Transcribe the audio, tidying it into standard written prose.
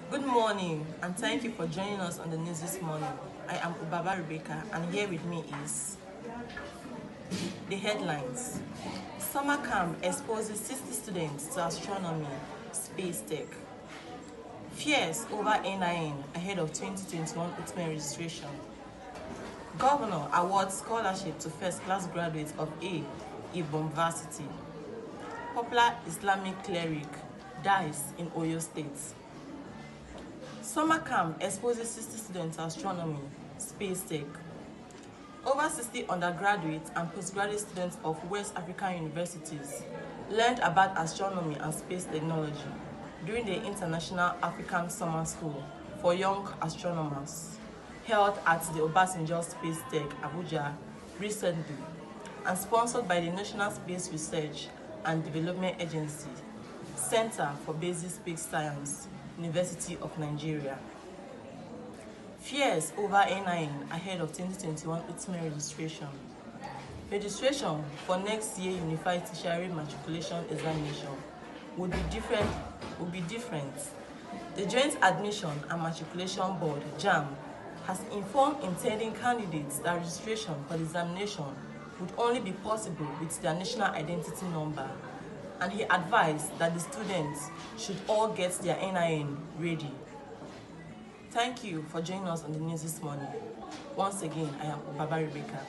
Good morning, and thank you for joining us on the news this morning. I am Ubaba Rebecca, and here with me is the headlines. Summer camp exposes 60 students to astronomy, space tech. Fears over NIN ahead of 2021 ultimate registration. Governor awards scholarship to first-class graduates of Ibom Varsity. Popular Islamic cleric dies in Oyo State. Summer camp exposes 60 students to astronomy, space tech. Over 60 undergraduate and postgraduate students of West African universities learned about astronomy and space technology during the International African Summer School for Young Astronomers held at the Obasanjo Space Tech, Abuja, recently, and sponsored by the National Space Research and Development Agency, Center for Basic Space Science, University of Nigeria. Fears over NIN ahead of 2021 ultimate registration. Registration for next year Unified Tertiary Matriculation Examination would be different. The Joint Admission and Matriculation Board, JAM, has informed intending candidates that registration for the examination would only be possible with their national identity number, and he advised that the students should all get their NIN ready. Thank you for joining us on the news this morning. Once again, I am Ubaba Rebecca.